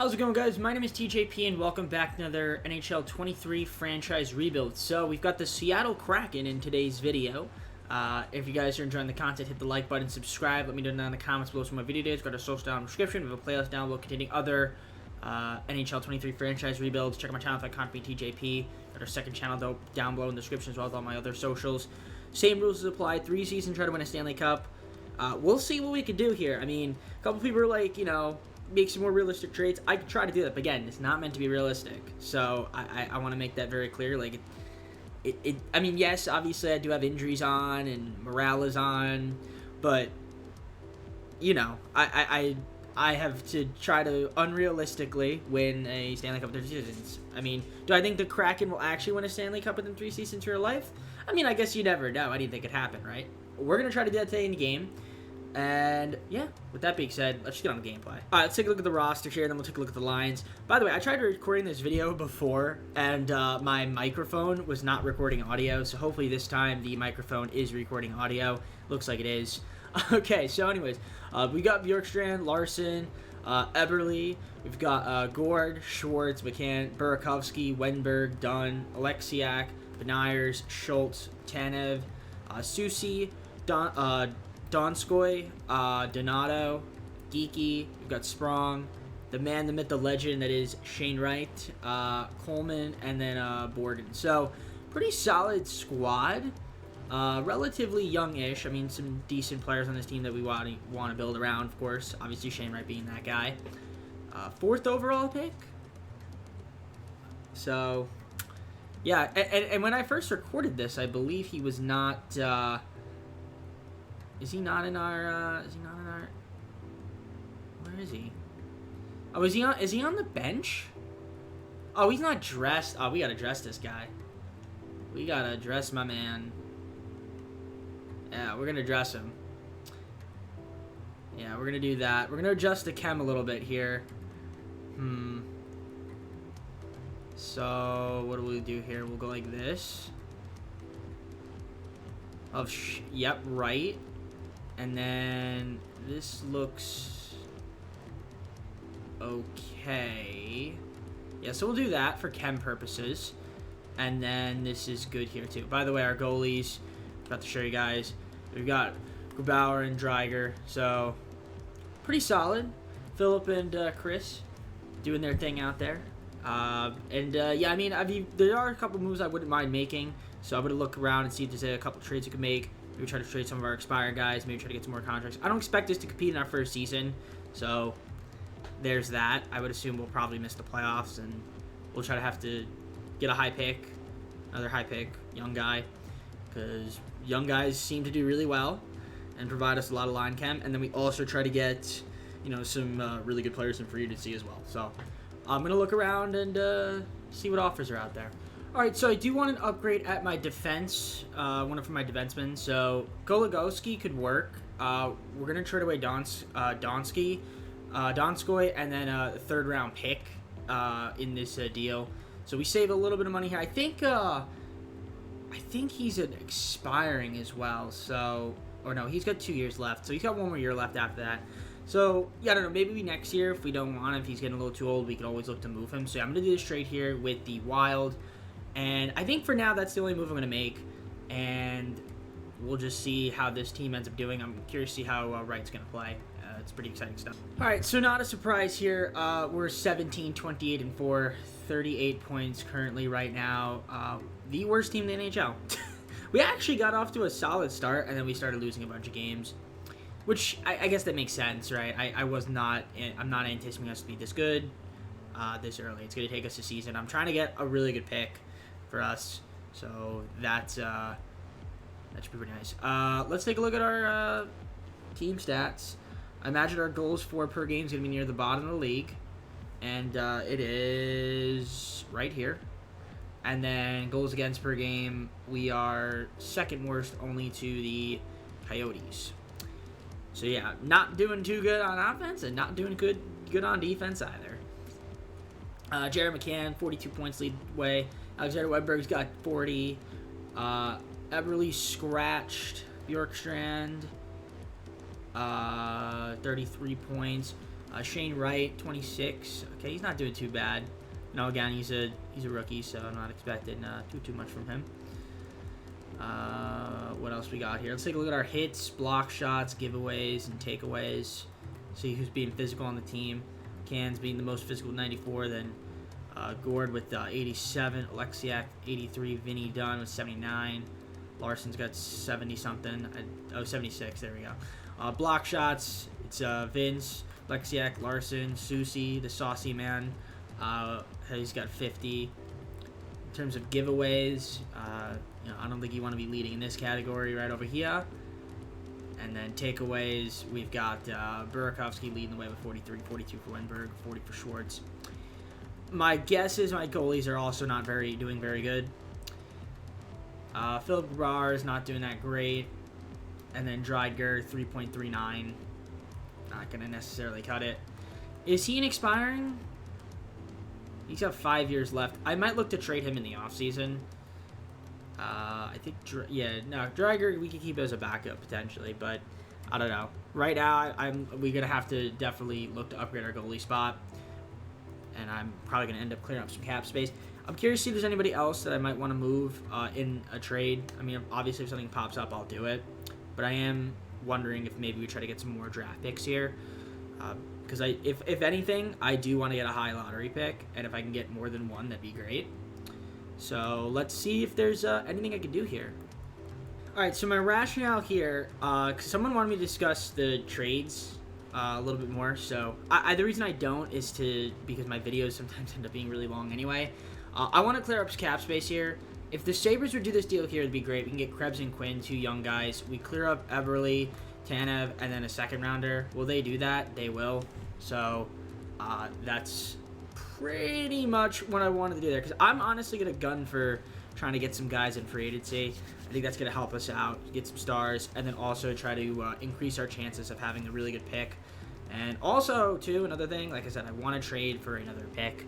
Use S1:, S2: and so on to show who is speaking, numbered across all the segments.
S1: How's it going, guys? My name is TJP and welcome back to another NHL 23 franchise rebuild. So we've got the Seattle Kraken in today's video. If you guys are enjoying the content, hit the like button, subscribe, let me know down in the comments below some of my video days. Got a social down in the description. We have a playlist down below containing other NHL 23 franchise rebuilds. Check out my channel if I can't be TJP. Got our second channel though down below in the description as well as all my other socials. Same rules apply. 3 seasons, try to win a Stanley Cup. We'll see what we can do here. I mean, a couple people are like, make some more realistic trades. I could try to do that, but again, it's not meant to be realistic. So I want to make that very clear. Like, I mean, yes, obviously I do have injuries on and morale is on, but I have to try to unrealistically win a Stanley Cup in 3 seasons. I mean, do I think the Kraken will actually win a Stanley Cup within 3 seasons of real life? I mean, I guess you never know. Anything could happen, right? We're gonna try to do that today in the game. And, yeah, with that being said, let's just get on the gameplay. Alright, let's take a look at the roster here, and then we'll take a look at the lines. By the way, I tried recording this video before, and my microphone was not recording audio, so hopefully this time the microphone is recording audio. Looks like it is. Okay, so anyways, we got Bjorkstrand, Larson, Eberle, we've got Gord, Schwartz, McCann, Burakovsky, Wenberg, Dunn, Alexiak, Beniers, Schultz, Tanev, Susi, Donskoy, Donato, Geeky, we've got Sprong, the man, the myth, the legend that is Shane Wright, Coleman, and then Borden. So, pretty solid squad. Relatively young-ish. I mean, some decent players on this team that we want to build around, of course. Obviously, Shane Wright being that guy. 4th overall pick. So, yeah. And when I first recorded this, I believe he was not... Is he not in our, where is he? Oh, is he on the bench? Oh, he's not dressed. Oh, we gotta dress this guy. We gotta dress my man. Yeah, we're gonna dress him. Yeah, we're gonna do that. We're gonna adjust the chem a little bit here. So, what do we do here? We'll go like this. Yep, right. And then this looks okay. Yeah, so we'll do that for chem purposes. And then this is good here too. By the way, our goalies, about to show you guys. We've got Grubauer and Dreiger. So pretty solid. Philip and Chris doing their thing out there. Yeah, I mean, there are a couple moves I wouldn't mind making. So I'm going to look around and see if there's a couple trades we can make. Maybe try to trade some of our expired guys. Maybe try to get some more contracts. I don't expect us to compete in our first season. So, there's that. I would assume we'll probably miss the playoffs. And we'll try to have to get a high pick. Another high pick. Young guy. Because young guys seem to do really well. And provide us a lot of line chem. And then we also try to get, some really good players in free agency as well. So, I'm going to look around and see what offers are out there. Alright, so I do want an upgrade at my defense, one of my defensemen. So, Goligoski could work. We're going to trade away Donskoy, and then a 3rd round pick in this deal. So we save a little bit of money here. I think he's expiring as well. So, or no, he's got 2 years left. So he's got 1 more year left after that. So, yeah, I don't know, maybe next year, if we don't want him, if he's getting a little too old, we can always look to move him. So yeah, I'm going to do this trade here with the Wild. And I think for now, that's the only move I'm going to make. And we'll just see how this team ends up doing. I'm curious to see how Wright's going to play. It's pretty exciting stuff. All right, so not a surprise here. We're 17, 28, and 4. 38 points currently right now. The worst team in the NHL. We actually got off to a solid start, and then we started losing a bunch of games. Which, I guess that makes sense, right? I'm not anticipating us to be this good this early. It's going to take us a season. I'm trying to get a really good pick for us, so that should be pretty nice. Let's take a look at our team stats. I imagine our goals for per game is going to be near the bottom of the league, and it is right here. And then goals against per game, we are 2nd worst only to the Coyotes. So yeah, not doing too good on offense and not doing good on defense either. Jared McCann, 42 points lead way. Alexander Wedberg's got 40. Eberle scratched. Bjorkstrand, 33 points. Shane Wright, 26. Okay, he's not doing too bad. No, again, he's a rookie, so I'm not expecting too much from him. What else we got here? Let's take a look at our hits, block shots, giveaways, and takeaways. See who's being physical on the team. Cans being the most physical, 94. Then Gord with 87. Alexiak, 83. Vinny Dunn with 79. Larson's got 70-something. 76. There we go. Block shots, it's Vince, Alexiak, Larson, Susie, the saucy man. He's got 50. In terms of giveaways, I don't think you want to be leading in this category right over here. And then takeaways, we've got Burakovsky leading the way with 43, 42 for Wenberg, 40 for Schwartz. My guess is my goalies are also not doing very good. Philip Grubauer is not doing that great. And then Dreiger, 3.39. Not going to necessarily cut it. Is he an expiring? He's got 5 years left. I might look to trade him in the offseason. I think, Dreiger, we could keep as a backup potentially, but I don't know. Right now, we're going to have to definitely look to upgrade our goalie spot, and I'm probably going to end up clearing up some cap space. I'm curious to see if there's anybody else that I might want to move in a trade. I mean, obviously, if something pops up, I'll do it, but I am wondering if maybe we try to get some more draft picks here, because if anything, I do want to get a high lottery pick, and if I can get more than one, that'd be great. So let's see if there's anything I can do here. All right, so my rationale here, because someone wanted me to discuss the trades a little bit more. So the reason I don't is because my videos sometimes end up being really long anyway. I want to clear up cap space here. If the Sabres would do this deal here, it'd be great. We can get Krebs and Quinn, 2 young guys. We clear up Everly, Tanev, and then a second rounder. Will they do that? They will. So that's pretty much what I wanted to do there, because I'm honestly going to gun for trying to get some guys in free agency. I think that's going to help us out, get some stars, and then also try to increase our chances of having a really good pick. And also, too, another thing, like I said, I want to trade for another pick,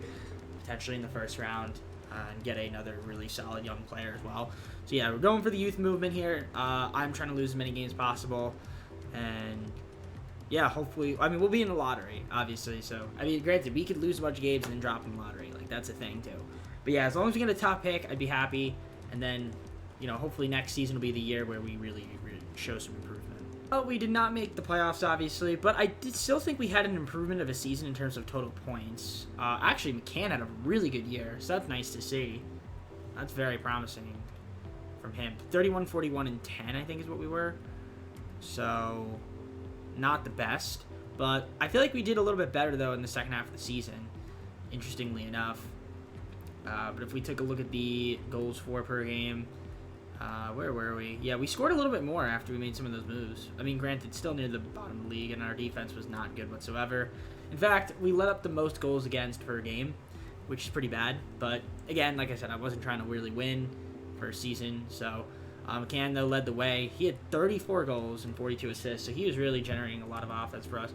S1: potentially in the first round, and get another really solid young player as well. So yeah, we're going for the youth movement here. I'm trying to lose as many games possible, and yeah, hopefully, I mean, we'll be in the lottery, obviously, so, I mean, granted, we could lose a bunch of games and then drop in the lottery, like, that's a thing, too. But yeah, as long as we get a top pick, I'd be happy, and then, hopefully next season will be the year where we really show some improvement. Well, we did not make the playoffs, obviously, but I did still think we had an improvement of a season in terms of total points. Actually, McCann had a really good year, so that's nice to see. That's very promising from him. 31, 41, and 10, I think is what we were. So not the best, but I feel like we did a little bit better, though, in the second half of the season, interestingly enough. But if we took a look at the goals for per game, where were we? Yeah, we scored a little bit more after we made some of those moves. I mean, granted, still near the bottom of the league, and our defense was not good whatsoever. In fact, we let up the most goals against per game, which is pretty bad. But, again, like I said, I wasn't trying to really win for a season, so McCann, though, led the way. He had 34 goals and 42 assists, so he was really generating a lot of offense for us.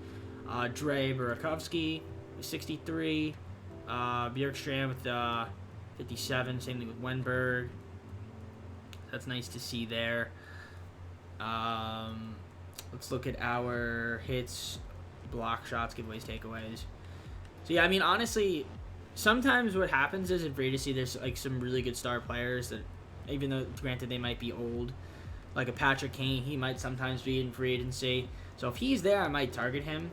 S1: Dre Burakovsky, 63. Bjorkstrand with 57. Same thing with Wenberg. That's nice to see there. Let's look at our hits, block shots, giveaways, takeaways. So, yeah, I mean, honestly, sometimes what happens is in free agency, there's, like, some really good star players that, even though, granted, they might be old, like a Patrick Kane, he might sometimes be in free agency. So if he's there, I might target him.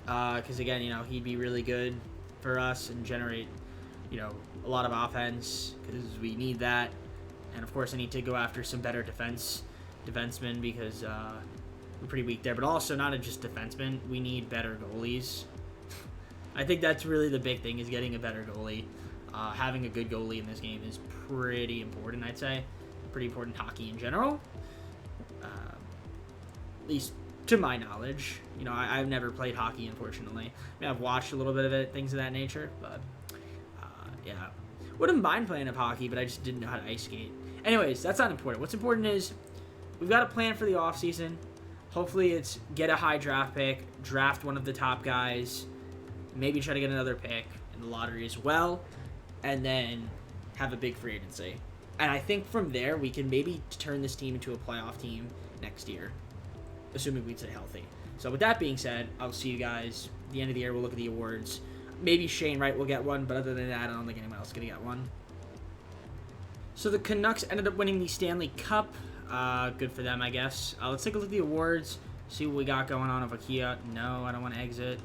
S1: Because, again, he'd be really good for us and generate, a lot of offense, because we need that. And, of course, I need to go after some better defensemen, because we're pretty weak there. But also, not just defensemen, we need better goalies. I think that's really the big thing, is getting a better goalie. Having a good goalie in this game is pretty important, I'd say. Pretty important in hockey in general. At least to my knowledge. I've never played hockey, unfortunately. I mean, I've watched a little bit of it, things of that nature. But, yeah. Wouldn't mind playing hockey, but I just didn't know how to ice skate. Anyways, that's not important. What's important is we've got a plan for the offseason. Hopefully it's get a high draft pick, draft one of the top guys, maybe try to get another pick in the lottery as well, and then have a big free agency. And I think from there we can maybe turn this team into a playoff team next year, assuming we stay healthy. So with that being said, I'll see you guys at the end of the year. We'll look at the awards. Maybe Shane Wright will get one, but other than that, I don't think anyone else is going to get one. So the Canucks ended up winning the Stanley Cup. Good for them, I guess. Let's take a look at the awards. See what we got going on over here. No, I don't want to exit.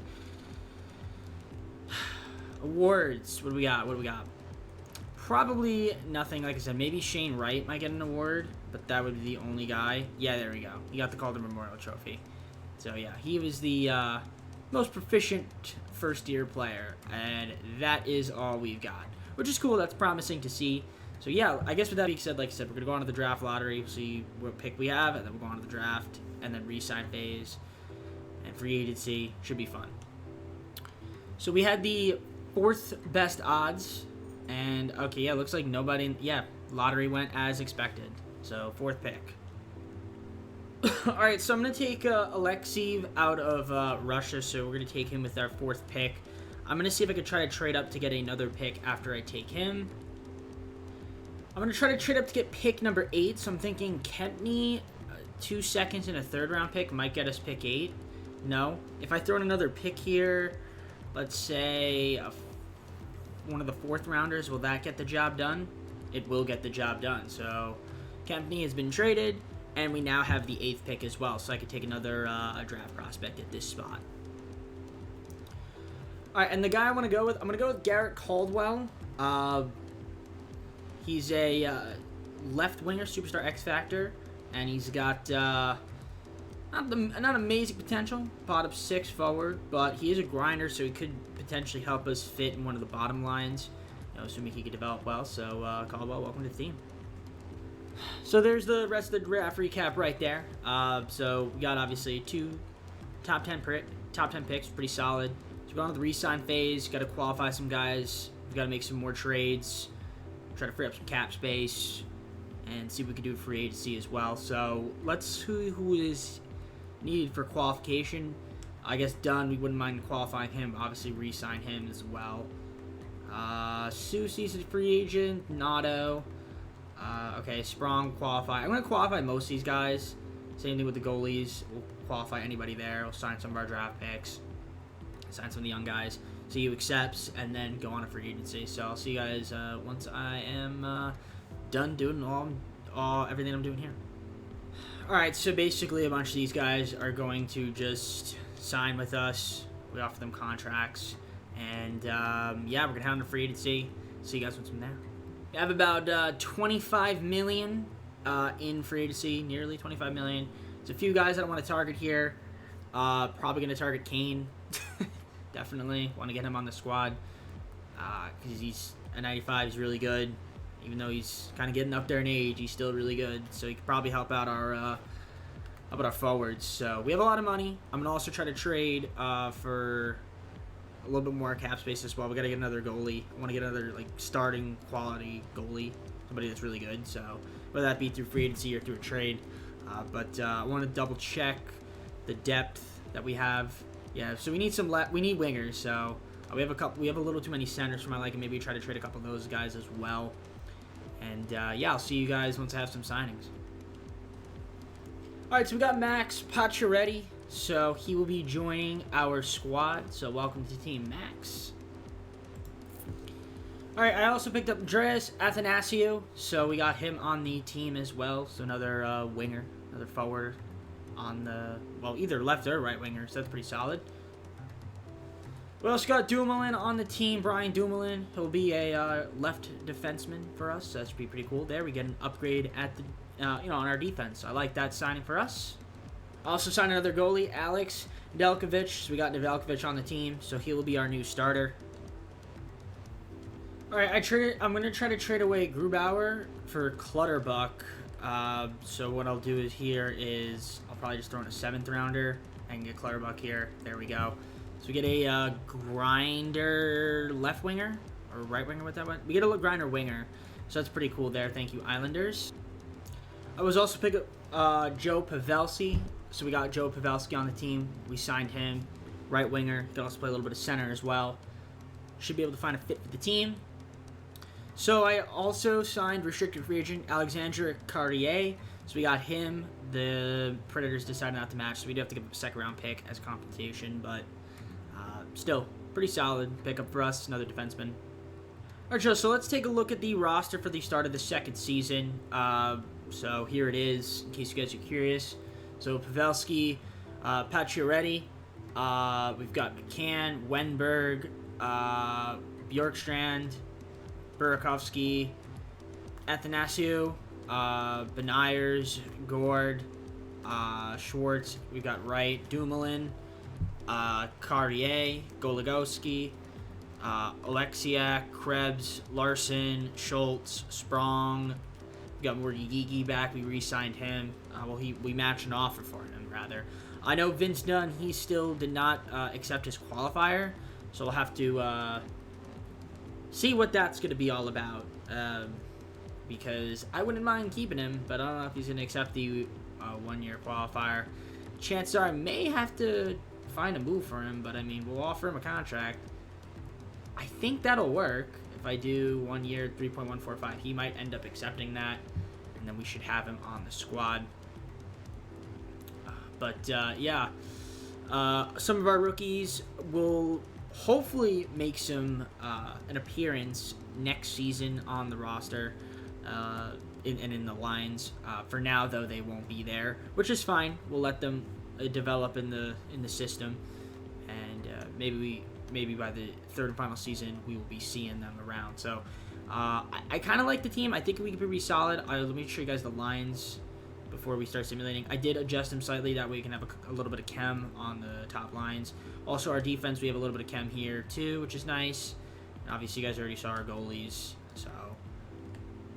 S1: Awards. What do we got? Probably nothing. Like I said, maybe Shane Wright might get an award, but that would be the only guy. Yeah, there we go. He got the Calder Memorial Trophy. So yeah, he was the most proficient first-year player, and that is all we've got, which is cool. That's promising to see. So yeah, I guess with that being said, like I said, we're gonna go on to the draft lottery, see what pick we have, and then we'll go on to the draft, and then re-sign phase, and free agency. Should be fun. So we had the 4th best odds, and okay, yeah, looks like nobody. Yeah, lottery went as expected. So 4th pick. All right, so I'm gonna take Alexeyev out of Russia. So we're gonna take him with our 4th pick. I'm gonna see if I could try to trade up to get another pick after I take him. I'm going to try to trade up to get pick number 8, so I'm thinking Kempney, 2 seconds and a 3rd round pick might get us pick 8. No. If I throw in another pick here, let's say one of the 4th rounders, will that get the job done? It will get the job done. So Kempney has been traded, and we now have the 8th pick as well, so I could take another draft prospect at this spot. All right, and the guy I want to go with, I'm going to go with Garrett Caldwell. He's a left winger, superstar X Factor, and he's got not amazing potential, bottom 6 forward, but he is a grinder, so he could potentially help us fit in one of the bottom lines, assuming he could develop well. So Caldwell, welcome to the team. So there's the rest of the draft recap right there. So we got obviously 2 top 10 picks, pretty solid. So we're going to the re-sign phase. Got to qualify some guys. We got to make some more trades. Try to free up some cap space and see what we can do with free agency as well. So let's who is needed for qualification. I guess Dunn, we wouldn't mind qualifying him. Obviously, re-sign him as well. Susie's a free agent. Nato. Okay, Sprong qualify. I'm going to qualify most of these guys. Same thing with the goalies. We'll qualify anybody there. We'll sign some of our draft picks. Sign some of the young guys. See who accepts, and then go on a free agency. So I'll see you guys once I am done doing everything I'm doing here. All right, so basically a bunch of these guys are going to just sign with us. We offer them contracts, and yeah, we're gonna head on to free agency. See you guys once I'm there. We have about $25 million in free agency, nearly $25 million. There's a few guys that I want to target here. Probably gonna target Kane. Definitely want to get him on the squad because he's a 95. He's really good, even though he's kind of getting up there in age. He's still really good, so he could probably help out our forwards. So we have a lot of money. I'm gonna also try to trade for a little bit more cap space as well. We gotta get another goalie. I want to get another starting quality goalie, somebody that's really good. So whether that be through free agency or through a trade, but I want to double check the depth that we have. Yeah, so we need we need wingers. So we have a little too many centers for my liking. Maybe try to trade a couple of those guys as well. And yeah, I'll see you guys once I have some signings. All right, so we got Max Pacioretty. So he will be joining our squad. So welcome to Team Max. All right, I also picked up Andreas Athanasiou. So we got him on the team as well. So another winger, another forward on the, well, either left or right winger, so that's pretty solid. We also got Dumoulin on the team, Brian Dumoulin. He'll be a left defenseman for us, so that should be pretty cool. There, we get an upgrade at the, on our defense. I like that signing for us. Also signed another goalie, Alex Nedeljkovic. So we got Nedeljkovic on the team, so he will be our new starter. All right, I'm going to try to trade away Grubauer for Clutterbuck. So what I'll do is I'll probably just throw in a 7th rounder and get Clutterbuck here. There we go. So we get a grinder left winger or right winger with that one. We get a grinder winger, so that's pretty cool there. Thank you, Islanders. I was also picking up Joe Pavelski. So we got Joe Pavelski on the team. We signed him, right winger. Can also play a little bit of center as well. Should be able to find a fit for the team. So I also signed restricted free agent Alexandre Carrier. So we got him the Predators decided not to match, so we do have to give up a second-round pick as compensation, but still, pretty solid pickup for us, another defenseman. All right, Joe, so let's take a look at the roster for the start of the second season. So here it is, in case you guys are curious. So Pavelski, Pacioretty, we've got McCann, Wenberg, Bjorkstrand, Burakovsky, Athanasiou, Beniers, Gord, Schwartz, we've got Wright, Dumoulin, Carrier, Goligoski, Alexiak, Krebs, Larson, Schultz, Sprong. We got Morgigi back. We re-signed him. We matched an offer for him, rather. I know Vince Dunn, he still did not accept his qualifier, so we'll have to see what that's going to be all about. Because I wouldn't mind keeping him, but I don't know if he's going to accept the one-year qualifier. Chances are I may have to find a move for him, but I mean, we'll offer him a contract. I think that'll work. If I do 1 year, 3.145, he might end up accepting that, and then we should have him on the squad. Yeah, some of our rookies will hopefully make an appearance next season on the roster and in the lines. For now, though, they won't be there, which is fine. We'll let them develop in the system, and maybe by the third and final season, we will be seeing them around. So I kind of like the team. I think we could be solid. Let me show you guys the lines before we start simulating. I did adjust them slightly. That way we can have a little bit of chem on the top lines. Also, our defense, we have a little bit of chem here, too, which is nice. And obviously, you guys already saw our goalies. So,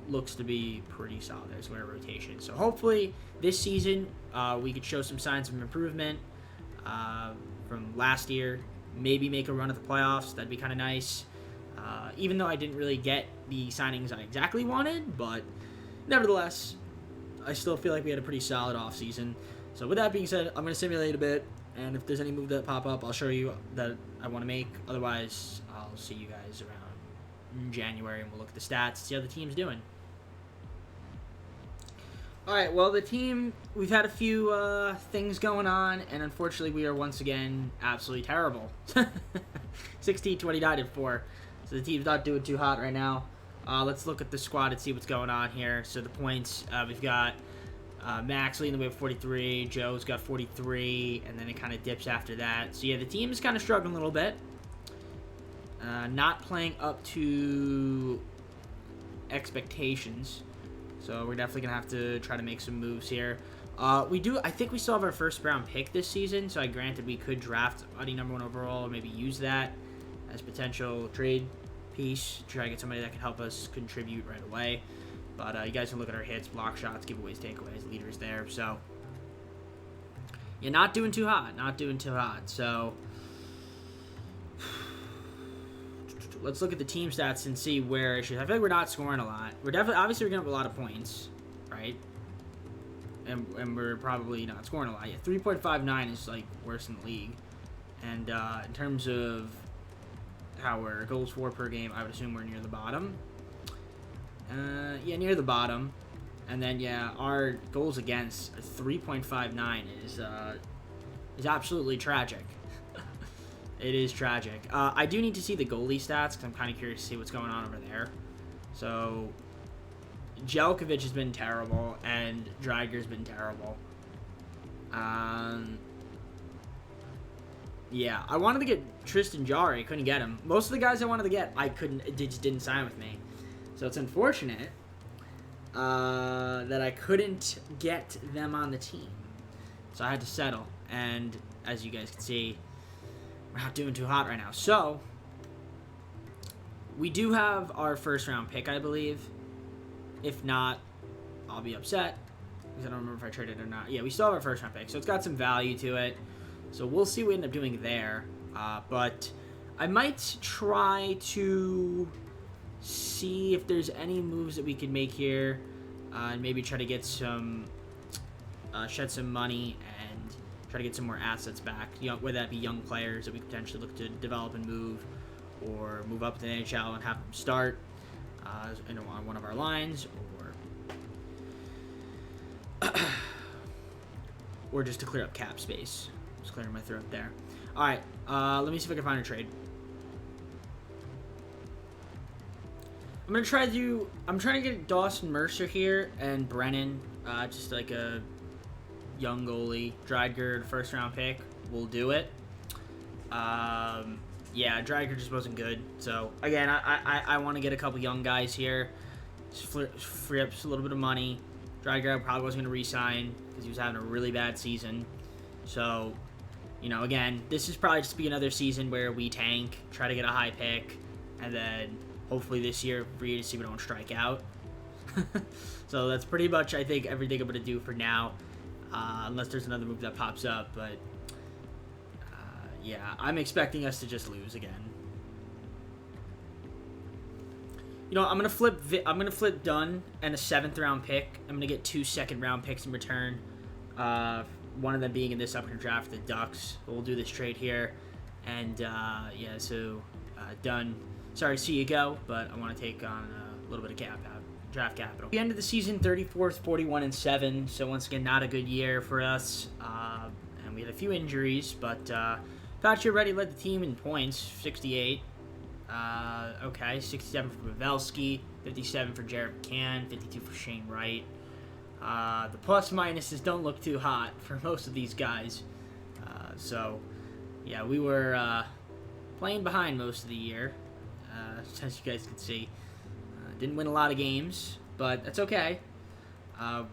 S1: looks to be pretty solid. There's our rotation. So, hopefully, this season, we could show some signs of improvement from last year. Maybe make a run at the playoffs. That'd be kind of nice. Even though I didn't really get the signings I exactly wanted, but nevertheless, I still feel like we had a pretty solid offseason. So with that being said, I'm going to simulate a bit, and if there's any move that pop up, I'll show you that I want to make. Otherwise, I'll see you guys around in January, and we'll look at the stats, see how the team's doing. All right, well, the team, we've had a few things going on, and unfortunately, we are once again absolutely terrible. 16-29-4. So the team's not doing too hot right now. Let's look at the squad and see what's going on here. So the points, we've got Max leading the way with 43. Joe's got 43, and then it kind of dips after that. So, yeah, the team is kind of struggling a little bit. Not playing up to expectations. So we're definitely going to have to try to make some moves here. I think we still have our first round pick this season. So, granted, we could draft Uddy #1 overall or maybe use that as potential trade piece, try to get somebody that can help us contribute right away. But you guys can look at our hits, block shots, giveaways, takeaways, leaders there. So, yeah, not doing too hot. So, let's look at the team stats and see where issues. I feel like we're not scoring a lot. Obviously, we're going to have a lot of points, right? And we're probably not scoring a lot. Yeah, 3.59 is, like, worse in the league. And in terms of our goals for per game, I would assume we're near the bottom. Near the bottom. And then, yeah, our goals against 3.59 is absolutely tragic. It is tragic. I do need to see the goalie stats because I'm kind of curious to see what's going on over there. So, Jelkovic has been terrible, and Dreiger's been terrible. Yeah, I wanted to get Tristan Jarry. Couldn't get him. Most of the guys I wanted to get, it just didn't sign with me. So it's unfortunate that I couldn't get them on the team. So I had to settle. And as you guys can see, we're not doing too hot right now. So we do have our first round pick, I believe. If not, I'll be upset because I don't remember if I traded it or not. Yeah, we still have our first round pick, so it's got some value to it. So we'll see what we end up doing there. But I might try to see if there's any moves that we can make here. And maybe try to get some, shed some money and try to get some more assets back. Whether that be young players that we could potentially look to develop and move, or move up to the NHL and have them start on one of our lines, or or just to clear up cap space. Just clearing my throat there. All right, let me see if I can find a trade. I'm trying to get Dawson Mercer here and Brennan, just like a young goalie. Dryger, first round pick. We'll do it. Yeah, Dryger just wasn't good. So again, I want to get a couple young guys here. Just free up a little bit of money. Dryger probably wasn't going to re-sign because he was having a really bad season. So, you know, again, this is probably just be another season where we tank, try to get a high pick, and then hopefully this year free agency we don't strike out. So that's pretty much, I think, everything I'm going to do for now, unless there's another move that pops up. But yeah, I'm expecting us to just lose again. You know, I'm gonna flip Dunn and a 7th round pick. I'm gonna get 2 2nd round picks in return. One of them being in this upcoming draft, the Ducks. We'll do this trade here, and yeah. So Dunn, sorry to see you go, but I want to take on a little bit of draft capital. We ended the season 34th, 41-7. So once again, not a good year for us, and we had a few injuries, but Patrick already led the team in points, 68. Okay, 67 for Pavelski, 57 for Jared McCann, 52 for Shane Wright. The plus minuses don't look too hot for most of these guys. So, yeah, we were playing behind most of the year, as you guys can see. Didn't win a lot of games, but that's okay. I'm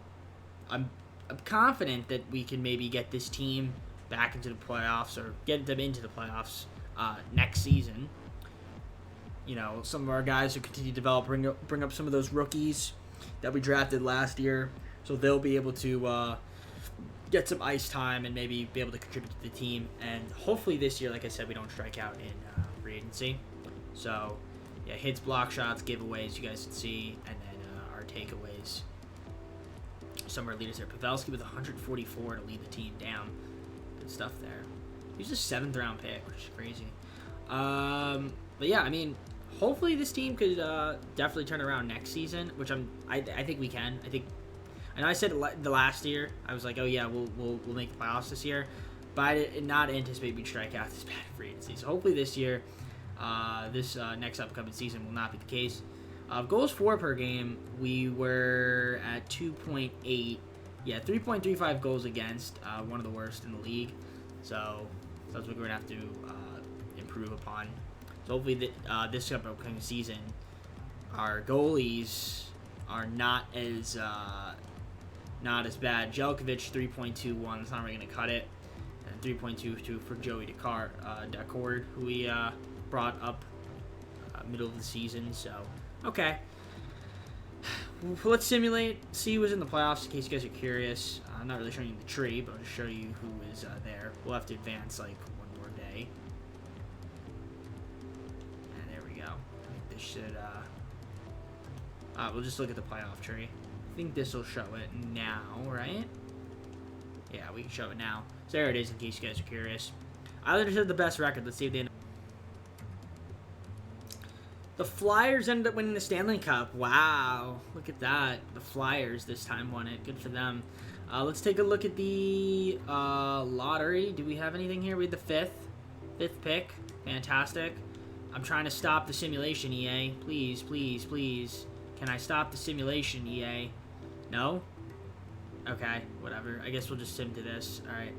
S1: confident that we can maybe get this team back into the playoffs or get them into the playoffs next season. You know, some of our guys who continue to develop, bring up some of those rookies that we drafted last year, so they'll be able to get some ice time and maybe be able to contribute to the team. And hopefully this year, like I said, we don't strike out in free agency. So, yeah, hits, block shots, giveaways, you guys can see, and then our takeaways. Some of our leaders there. Pavelski with 144 to lead the team down. Good stuff there. He's a 7th round pick, which is crazy. But yeah, I mean, hopefully this team could definitely turn around next season, which I think we can. I know I said the last year, I was like, oh yeah, we'll make the playoffs this year, but I did not anticipate we'd strike out this bad free agency. So hopefully this year, this next upcoming season will not be the case. Goals for per game, we were at 2.8. Yeah, 3.35 goals against, one of the worst in the league. So that's what we're going to have to improve upon. So hopefully this upcoming season, our goalies are not as bad. Jelkovic 3.21. That's not really going to cut it. And 3.22 for Joey Decord, who we brought up middle of the season. So okay, let's simulate. See who was in the playoffs in case you guys are curious. I'm not really showing you the tree, but I'll just show you who is there. We'll have to advance like one more day. This should, we'll just look at the playoff tree. I think this will show it now, right? Yeah, we can show it now. So there it is in case you guys are curious. Islanders had the best record. Let's see if they end up. The Flyers ended up winning the Stanley Cup. Wow. Look at that. The Flyers this time won it. Good for them. Let's take a look at the lottery. Do we have anything here? We had the fifth pick. Fantastic. I'm trying to stop the simulation, EA. Please, please, please. Can I stop the simulation, EA? No? Okay, whatever. I guess we'll just sim to this. Alright.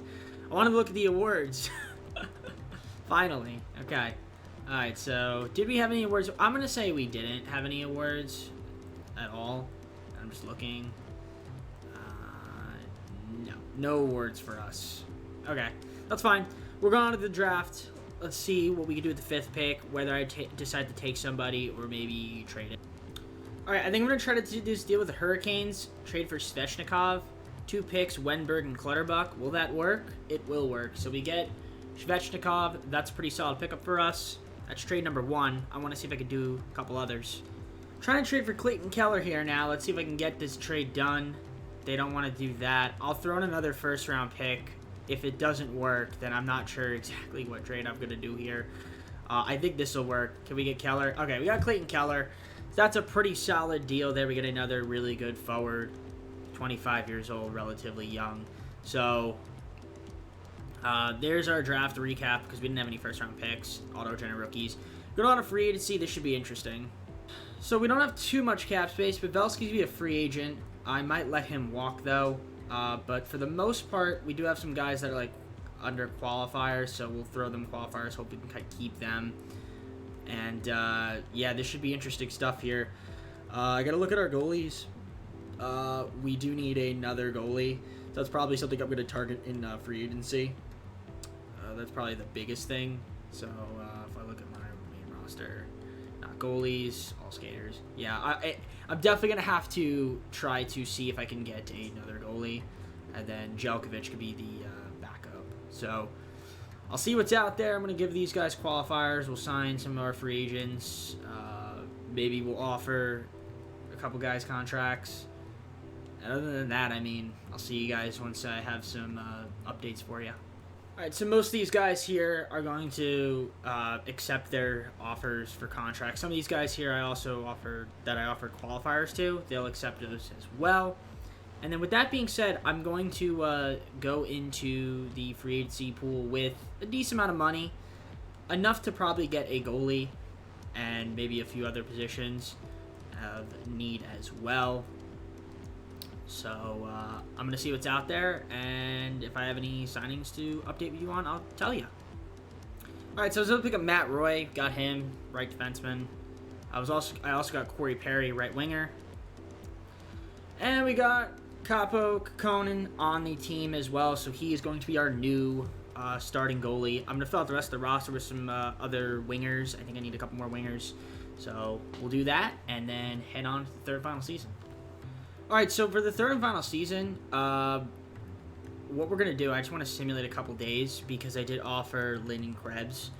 S1: I want to look at the awards. Finally. Okay. Alright, so did we have any awards? I'm going to say we didn't have any awards at all. I'm just looking. No awards for us. Okay, that's fine. We're going on to the draft. Let's see what we can do with the 5th pick, whether I decide to take somebody or maybe trade it. All right, I think I'm going to try to do this deal with the Hurricanes, trade for Svechnikov, 2 picks, Wenberg and Clutterbuck. Will that work? It will work. So we get Svechnikov. That's a pretty solid pickup for us. That's trade number 1. I want to see if I can do a couple others. I'm trying to trade for Clayton Keller here now. Let's see if I can get this trade done. They don't want to do that. I'll throw in another 1st-round pick. If it doesn't work, then I'm not sure exactly what trade I'm going to do here. I think this will work. Can we get Keller? Okay, we got Clayton Keller. That's a pretty solid deal there. We get another really good forward. 25 years old, relatively young. So there's our draft recap because we didn't have any first-round picks, auto-generate rookies. Going on a free agency, this should be interesting. So we don't have too much cap space, but Pavelski's going to be a free agent. I might let him walk, though. But for the most part, we do have some guys that are, like, under qualifiers, so we'll throw them qualifiers, hope we can keep them. And, yeah, this should be interesting stuff here. I got to look at our goalies. We do need another goalie. So that's probably something I'm going to target in free agency. That's probably the biggest thing. So if I look at my main roster, not goalies, all skaters. Yeah, I'm definitely going to have to try to see if I can get another goalie. And then Jelkovic could be the backup. So I'll see what's out there. I'm going to give these guys qualifiers. We'll sign some of our free agents. Maybe we'll offer a couple guys contracts. And other than that, I mean, I'll see you guys once I have some updates for you. All right, so most of these guys here are going to accept their offers for contracts. Some of these guys here I offer qualifiers to. They'll accept those as well. And then with that being said, I'm going to go into the free agency pool with a decent amount of money, enough to probably get a goalie and maybe a few other positions of need as well. So I'm going to see what's out there, and if I have any signings to update you on, I'll tell you. All right, so I was going to pick up Matt Roy. Got him, right defenseman. I also got Corey Perry, right winger. And we got Capo Kekkonen on the team as well, so he is going to be our new starting goalie. I'm going to fill out the rest of the roster with some other wingers. I think I need a couple more wingers. So we'll do that, and then head on to the third and final season. All right, so for the third and final season, what we're going to do, I just want to simulate a couple days because I did offer Lynn and Krebs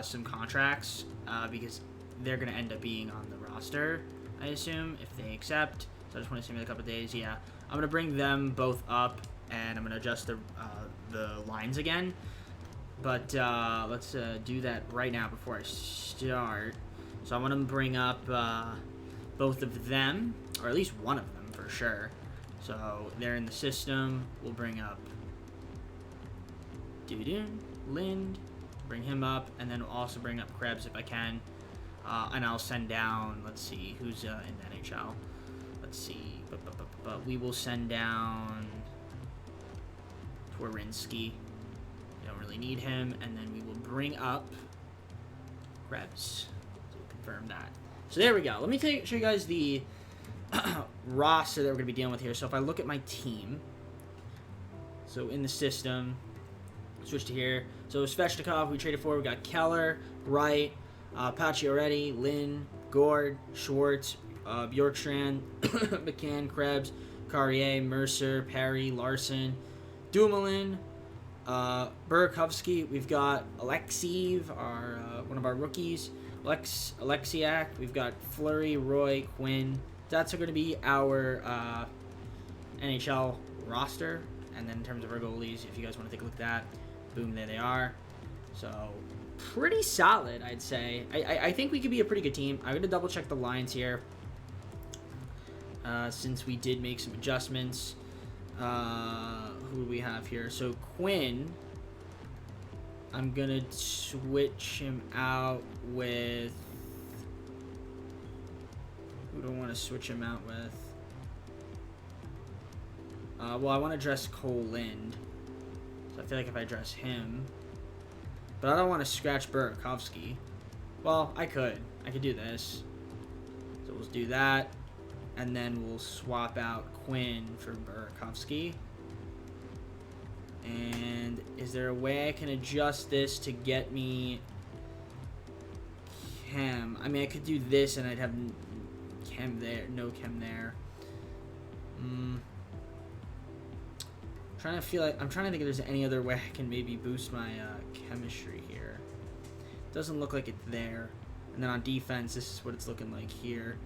S1: some contracts because they're going to end up being on the roster, I assume, if they accept. So I just want to simulate a couple days, yeah. I'm going to bring them both up, and I'm going to adjust the lines again. But let's do that right now before I start. So I want to bring up both of them, or at least one of them. For sure. So they're in the system. We'll bring up Lind, bring him up, and then we'll also bring up Krebs if I can. And I'll send down, let's see, who's in the NHL. Let's see. But we will send down Tworinsky. We don't really need him. And then we will bring up Krebs. So we'll confirm that. So there we go. Let me show you guys the roster that we're going to be dealing with here. So if I look at my team, so in the system, switch to here. So Svechnikov, we traded for. We got Keller, Wright, Pacioretty, Lynn, Gord, Schwartz, Bjorkstrand, McCann, Krebs, Carrier, Mercer, Perry, Larson, Dumoulin, Burakovsky. We've got Alexeev, our one of our rookies. Alexiak. We've got Fleury, Roy, Quinn. That's going to be our NHL roster. And then in terms of our goalies, if you guys want to take a look at that, boom, there they are. So pretty solid, I'd say. I think we could be a pretty good team. I'm going to double check the lines here since we did make some adjustments. Who do we have here? So Quinn, I'm going to switch him out with... Who do I want to switch him out with? Well, I want to dress Cole Lind. So I feel like if I dress him... But I don't want to scratch Burakovsky. Well, I could. I could do this. So we'll do that. And then we'll swap out Quinn for Burakovsky. And is there a way I can adjust this to get me Chem? I mean, I could do this and I'd have Chem there, no Chem there. I'm trying to think if there's any other way I can maybe boost my chemistry here. Doesn't look like it's there. And then on defense, this is what it's looking like here.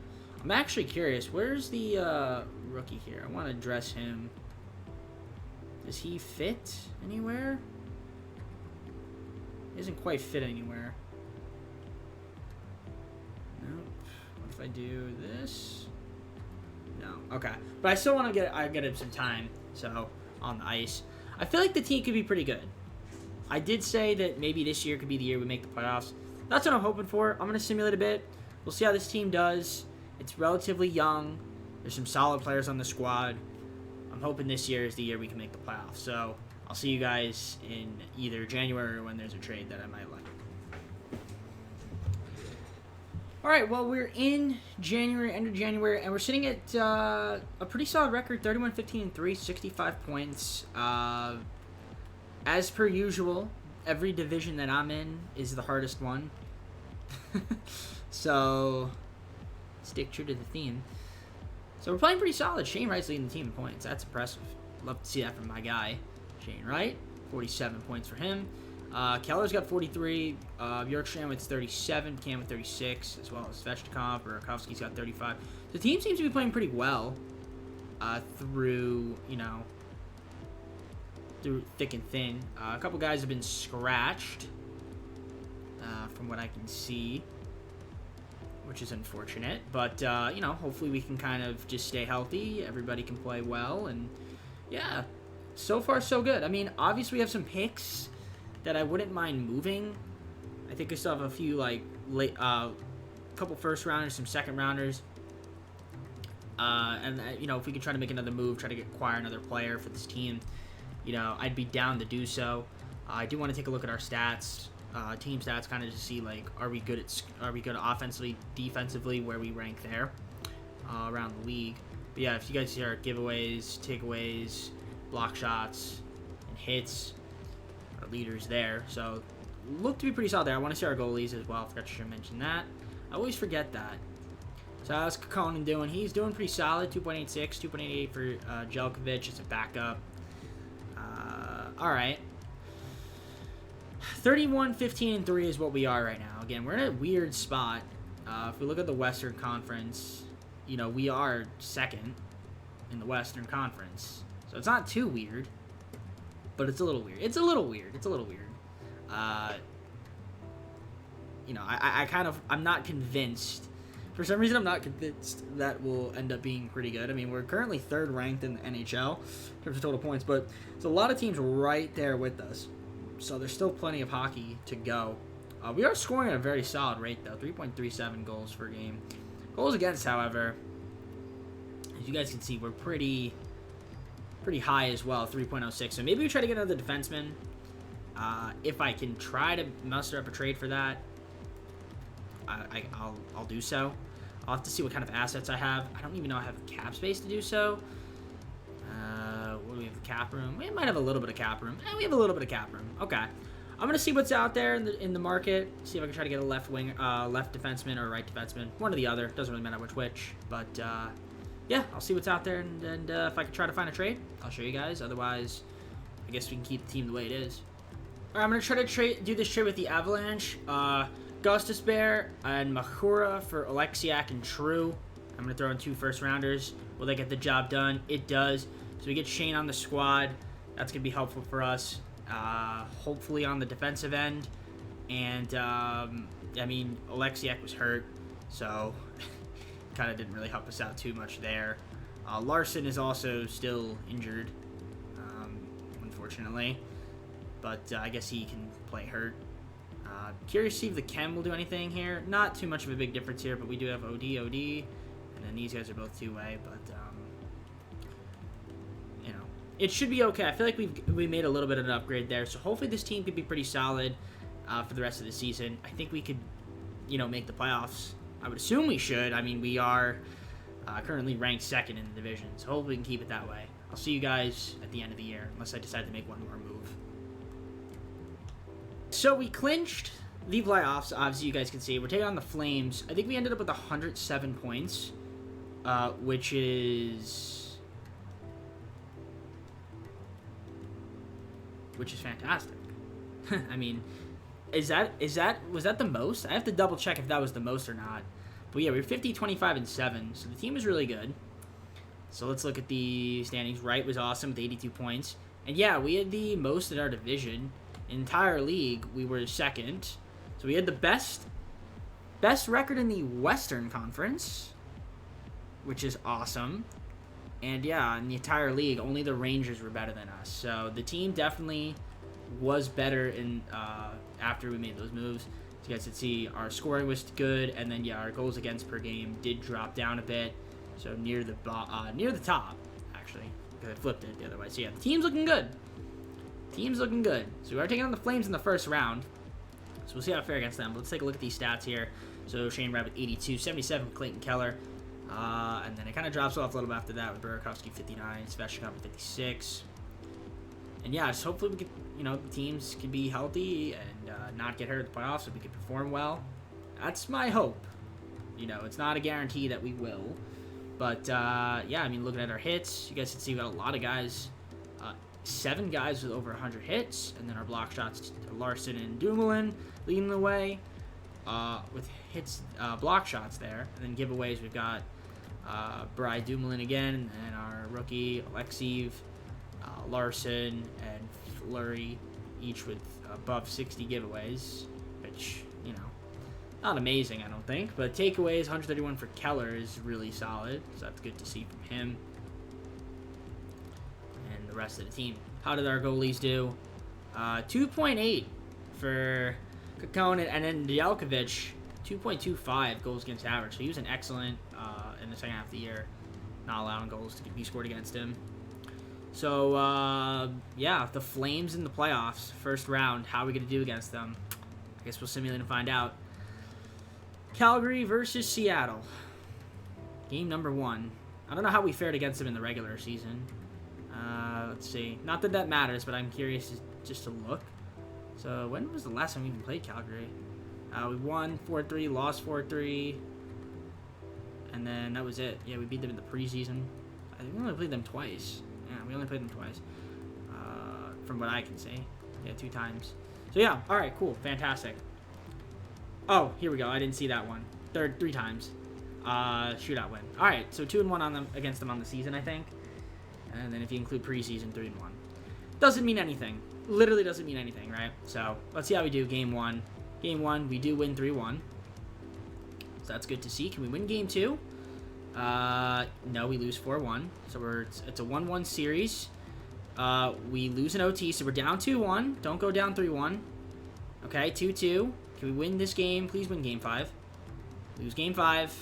S1: I'm actually curious. Where's the rookie here? I want to dress him. Does he fit anywhere? He doesn't quite fit anywhere. Nope. What if I do this? No. Okay. But I still want to get him some time. So on the ice. I feel like the team could be pretty good. I did say that maybe this year could be the year we make the playoffs. That's what I'm hoping for. I'm going to simulate a bit. We'll see how this team does. It's relatively young. There's some solid players on the squad. I'm hoping this year is the year we can make the playoffs. So I'll see you guys in either January or when there's a trade that I might like. All right, well, we're in January, end of January, and we're sitting at a pretty solid record, 31-15-3, 65 points. As per usual, every division that I'm in is the hardest one. So, stick true to the theme. So, we're playing pretty solid. Shane Wright's leading the team in points. That's impressive. Love to see that from my guy, Shane Wright. 47 points for him. Keller's got 43. Bjorkstrand with 37. Cam with 36, as well as Svechnikov. Burakovsky's got 35. The team seems to be playing pretty well through, through thick and thin. A couple guys have been scratched, from what I can see, which is unfortunate. But, hopefully we can kind of just stay healthy. Everybody can play well. And, yeah, so far so good. I mean, obviously we have some picks that I wouldn't mind moving. I think I still have a few, couple first rounders, some second rounders. And if we could try to make another move, try to acquire another player for this team, I'd be down to do so. I do want to take a look at our stats, team stats, kind of to see, are we good offensively, defensively, where we rank there around the league. But yeah, if you guys see our giveaways, takeaways, block shots, and hits, our leaders there. So look to be pretty solid there. I want to see our goalies as well. I forgot to mention that. I always forget that. So how's Kraken doing? He's doing pretty solid. 2.86, 2.88 for Jelkovic as a backup. All right. 31-15-3 is what we are right now. Again, we're in a weird spot. If we look at the Western Conference, we are second in the Western Conference. So it's not too weird, but it's a little weird. I'm not convinced. For some reason, I'm not convinced that will end up being pretty good. I mean, we're currently third ranked in the NHL in terms of total points, but there's a lot of teams right there with us. So there's still plenty of hockey to go. We are scoring at a very solid rate, though. 3.37 goals per game. Goals against, however, as you guys can see, we're pretty high as well, 3.06. So maybe we try to get another defenseman. If I can try to muster up a trade for that, I'll do so. I'll have to see what kind of assets I have. I don't even know I have cap space to do so. What do we have? The cap room? We might have a little bit of cap room. We have a little bit of cap room. Okay. I'm gonna see what's out there in the market. See if I can try to get a left defenseman or a right defenseman. One or the other. Doesn't really matter which. But yeah, I'll see what's out there, and if I can try to find a trade, I'll show you guys. Otherwise, I guess we can keep the team the way it is. All right, I'm gonna try to do this trade with the Avalanche. Gustus Bear and Mahura for Alexiak and True. I'm going to throw in 2 first-rounders. Will they get the job done? It does. So we get Shane on the squad. That's going to be helpful for us. Hopefully on the defensive end. And, Alexiak was hurt. So, kind of didn't really help us out too much there. Larson is also still injured, unfortunately. But I guess he can play hurt. Curious to see if the chem will do anything here. Not too much of a big difference here, but we do have OD, and then these guys are both two-way, but, it should be okay. I feel like we made a little bit of an upgrade there, so hopefully this team could be pretty solid for the rest of the season. I think we could, make the playoffs. I would assume we should. I mean, we are currently ranked second in the division, so hopefully we can keep it that way. I'll see you guys at the end of the year, unless I decide to make one more move. So we clinched the playoffs, obviously you guys can see. We're taking on the Flames. I think we ended up with 107 points, which is fantastic. I mean, was that the most? I have to double check if that was the most or not. But yeah, we were 50, 25, and 7, so the team is really good. So let's look at the standings. Wright was awesome with 82 points. And yeah, we had the most in our division. Entire league, we were second. So we had the best record in the Western Conference, which is awesome. And yeah, in the entire league, only the Rangers were better than us. So the team definitely was better in after we made those moves. So you guys could see our scoring was good, and then yeah, our goals against per game did drop down a bit. So near the top, actually, because I flipped it the other way. So yeah, the team's looking good. Team's looking good. So we are taking on the Flames in the first round. So we'll see how I fare against them. Let's take a look at these stats here. So Shane Rabbit 82, 77 Clayton Keller. And then it kind of drops off a little bit after that with Burakovsky 59, Sveshnikov 56. And yeah, just hopefully we could, the teams can be healthy and not get hurt at the playoffs so we can perform well. That's my hope. It's not a guarantee that we will. But yeah, I mean, looking at our hits, you guys can see we got a lot of guys. 7 guys with over 100 hits. And then our block shots, Larson and Dumoulin leading the way with hits, block shots there. And then giveaways, we've got Bry Dumoulin again, and our rookie Alexeev, Larson, and Fleury, each with above 60 giveaways, which, not amazing, I don't think. But takeaways, 131 for Keller is really solid, so that's good to see from him. And the rest of the team. How did our goalies do? 2.8 for Kakone, and then Djelkovic, 2.25 goals against average. So he was an excellent in the second half of the year, not allowing goals to be scored against him. So, yeah, the Flames in the playoffs, first round. How are we going to do against them? I guess we'll simulate and find out. Calgary versus Seattle. Game number 1. I don't know how we fared against them in the regular season. Let's see. Not that matters, but I'm curious just to look. So, when was the last time we even played Calgary? We won 4-3, lost 4-3, and then that was it. Yeah, we beat them in the preseason. I think we only played them twice. Yeah, we only played them twice, from what I can see. Yeah, 2 times. So yeah, all right, cool, fantastic. Oh, here we go. I didn't see that one. 3 times. Shootout win. All right, so 2-1 on them against them on the season, I think. And then if you include preseason, 3-1. Doesn't mean anything. Literally doesn't mean anything, right? So let's see how we do. Game 1. Game 1, we do win 3-1. So that's good to see. Can we win Game 2? No, we lose 4-1. So it's a 1-1 series. We lose an OT, so we're down 2-1. Don't go down 3-1. Okay, 2-2. Can we win this game? Please win Game 5. Lose Game 5.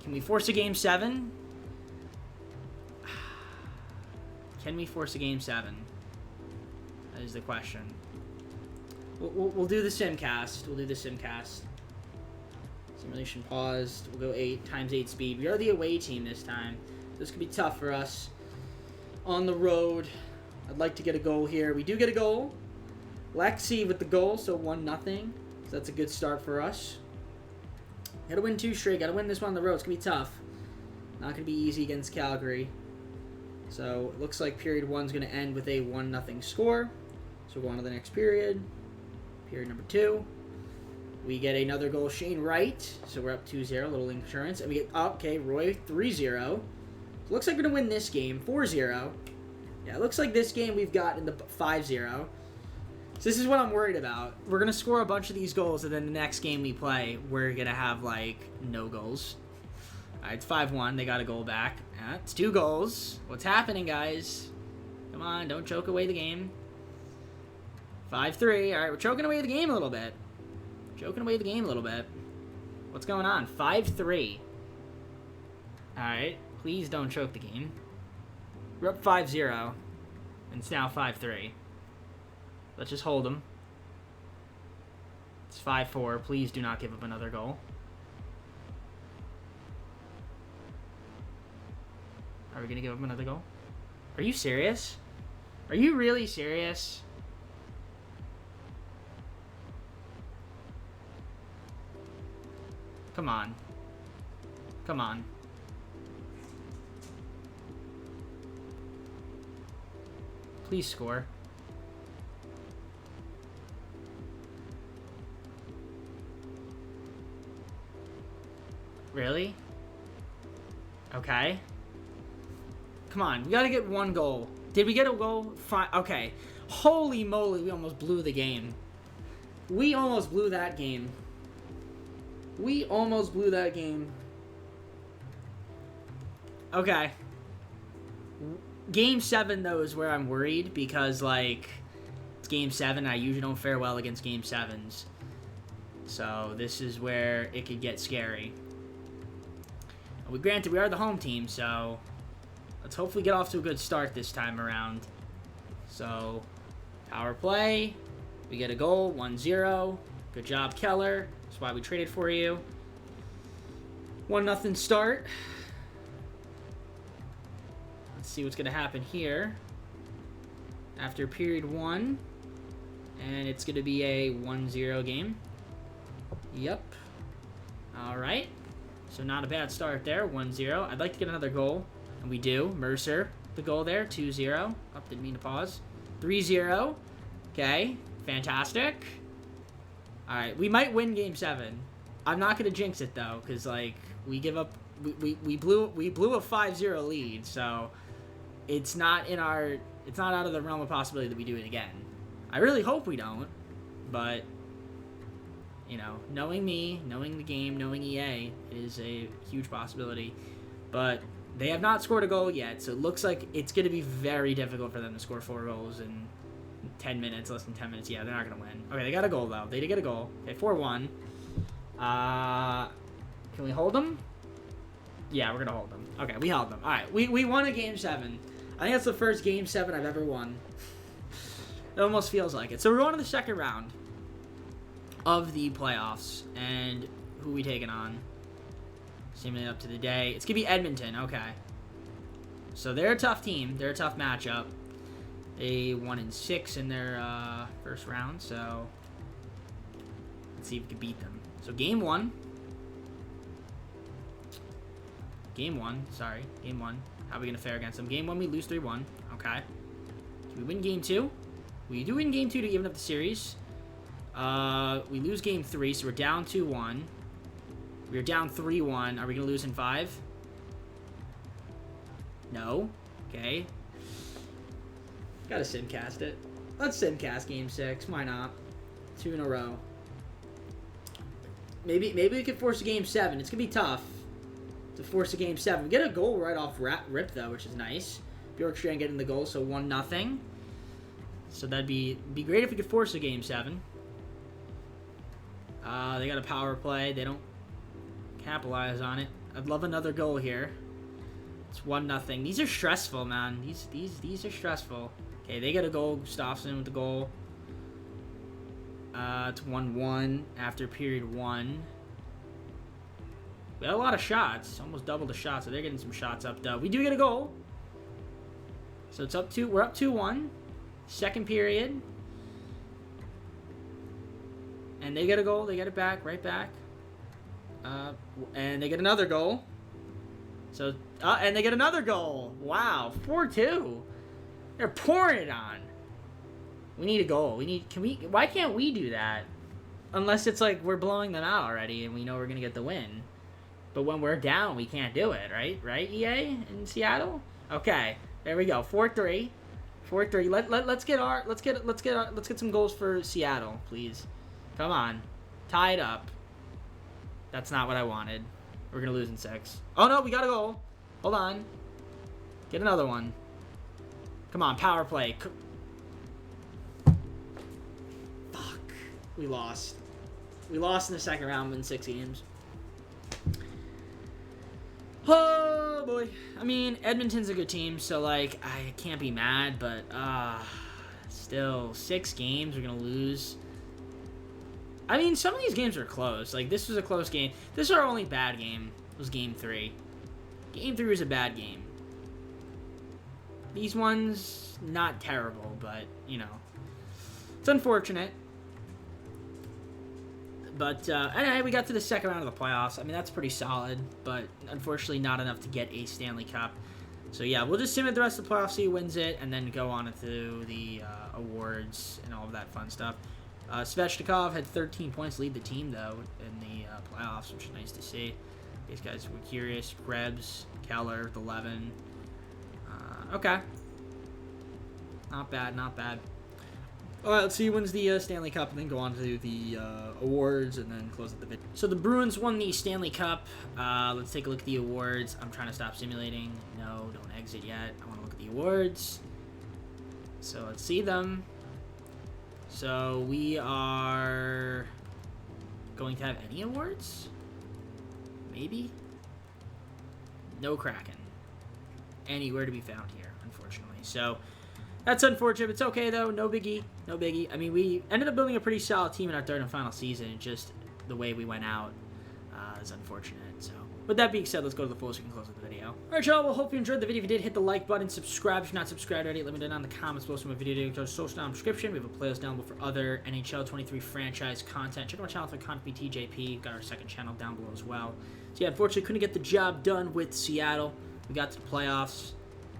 S1: Can we force a Game 7? Can we force a Game 7? That is the question. We'll do the simcast. We'll do the simcast. Simulation paused. We'll go 8 times 8 speed. We are the away team this time. This could be tough for us. On the road. I'd like to get a goal here. We do get a goal. Lexi with the goal, so 1-0. So that's a good start for us. Gotta win 2 straight. Gotta win this one on the road. It's gonna be tough. Not gonna be easy against Calgary. So it looks like period 1's gonna end with a 1-0 score. So we'll go on to the next period. Period number 2. We get another goal, Shane Wright. So we're up 2-0, a little insurance. And we get, okay, Roy 3-0. Looks like we're going to win this game, 4-0. Yeah, it looks like this game we've got in the 5-0. So this is what I'm worried about. We're going to score a bunch of these goals, and then the next game we play, we're going to have, no goals. All right, it's 5-1. They got a goal back. Yeah, it's 2 goals. What's happening, guys? Come on, don't choke away the game. 5-3. All right, we're choking away the game a little bit. Choking away the game a little bit. What's going on? 5-3. All right, please don't choke the game. We're up 5-0, and it's now 5-3. Let's just hold them. It's 5-4. Please do not give up another goal. Are we going to give up another goal? Are you serious? Are you really serious? Come on. Come on. Please score. Really? Okay. Come on. We gotta get 1 goal. Did we get a goal? Fine. Okay. Holy moly, we almost blew the game. We almost blew that game. We almost blew that game. Okay. Game 7, though, is where I'm worried because, like, it's Game 7. I usually don't fare well against Game 7s. So this is where it could get scary. Granted, we are the home team, so let's hopefully get off to a good start this time around. So, power play. We get a goal, 1-0. Good job, Keller. That's why we traded for you. 1-0 start. Let's see what's going to happen here. After period 1. And it's going to be a 1-0 game. Yep. Alright. So not a bad start there. 1-0. I'd like to get another goal. And we do. Mercer, the goal there. 2-0. Oh, didn't mean to pause. 3-0. Okay. Fantastic. Alright. We might win Game 7. I'm not going to jinx it, though. Because, like, we give up... We blew a 5-0 lead. So, it's not in our... It's not out of the realm of possibility that we do it again. I really hope we don't. But... You know, knowing me, knowing the game, knowing EA, it is a huge possibility. But they have not scored a goal yet, so it looks like it's going to be very difficult for them to score 4 goals in 10 minutes, less than 10 minutes. Yeah, they're not going to win. Okay, they got a goal, though. They did get a goal. Okay, 4-1. Can we hold them? Yeah, we're going to hold them. Okay, we held them. All right, we won a Game 7. I think that's the first Game 7 I've ever won. It almost feels like it. So we're going to the second round of the playoffs, and who we taking on? Seemingly up to the day. It's gonna be Edmonton. Okay, so they're a tough team. They're a tough matchup. They 1-6 in their first round, so let's see if we can beat them. So game one. Sorry, game one. How are we gonna fare against them? Game 1, we lose 3-1. Okay. Do we win game 2? We do win game 2 to even up the series. We lose game 3, so we're down 2-1. We're down 3-1. Are we going to lose in 5? No. Okay. Gotta simcast it. Let's simcast game 6. Why not? 2 in a row. Maybe we could force a game 7. It's going to be tough to force a game 7. We get a goal right off rip, though, which is nice. Bjorkstrand getting the goal, so 1-0. So that'd be great if we could force a game 7. They got a power play. They don't capitalize on it. I'd love another goal here. It's 1-0. These are stressful, man. These are stressful. Okay, they get a goal. Gustafsson with the goal. It's 1-1 after period 1. We had a lot of shots. Almost double the shots, so they're getting some shots up, though. We do get a goal. So it's up 2. We're up 2-1. Second period. And they get a goal. They get it back. Right back. And they get another goal. So, and they get another goal. Wow. 4-2. They're pouring it on. We need a goal. Why can't we do that? Unless it's like we're blowing them out already and we know we're going to get the win. But when we're down, we can't do it, right? Right, EA in Seattle? Okay. There we go. 4-3. 4-3. Let's get some goals for Seattle, please. Come on. Tie it up. That's not what I wanted. We're going to lose in 6. Oh, no. We got a goal. Hold on. Get another one. Come on. Power play. Fuck. We lost. We lost in the second round in 6 games. Oh, boy. I mean, Edmonton's a good team, so, like, I can't be mad, but, still, 6 games we're going to lose. I mean, some of these games are close. Like, this was a close game. This is our only bad game. Was game 3. Game 3 was a bad game. These ones, not terrible, but, you know. It's unfortunate. But, anyway, we got to the second round of the playoffs. I mean, that's pretty solid, but unfortunately not enough to get a Stanley Cup. So, yeah, we'll just simulate the rest of the playoffs, see who wins it, and then go on to the awards and all of that fun stuff. Svechnikov had 13 points, lead the team, though, in the playoffs, which is nice to see. These guys were curious. Krebs, Keller with 11. Okay. Not bad, not bad. All right, let's see who wins the Stanley Cup, and then go on to the awards, and then close up the video. So the Bruins won the Stanley Cup. Let's take a look at the awards. I'm trying to stop simulating. No, don't exit yet. I want to look at the awards. So let's see them. So we are going to have any awards? Maybe? No Kraken. Anywhere to be found here, unfortunately. So that's unfortunate. It's okay, though. No biggie. No biggie. I mean, we ended up building a pretty solid team in our third and final season. Just the way we went out is unfortunate. So with that being said, let's go to the full so we can close the video. All right, y'all. Well, hope you enjoyed the video. If you did, hit the like button. Subscribe if you're not subscribed already. Let me know down in the comments below some of my video. Go to social down description. We have a playlist down below for other NHL 23 franchise content. Check out my channel for content TJP. Got our second channel down below as well. So yeah, unfortunately, couldn't get the job done with Seattle. We got to the playoffs.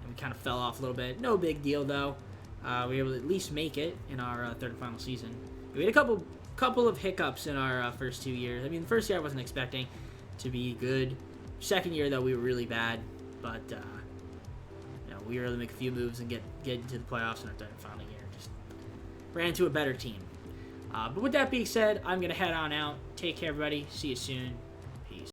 S1: We kind of fell off a little bit. No big deal, though. We were able to at least make it in our third and final season. We had a couple of hiccups in our first 2 years. I mean, the first year I wasn't expecting to be good. Second year, though, we were really bad. But, we were able to make a few moves and get into the playoffs in our third and final year. Just ran into a better team. But with that being said, I'm going to head on out. Take care, everybody. See you soon.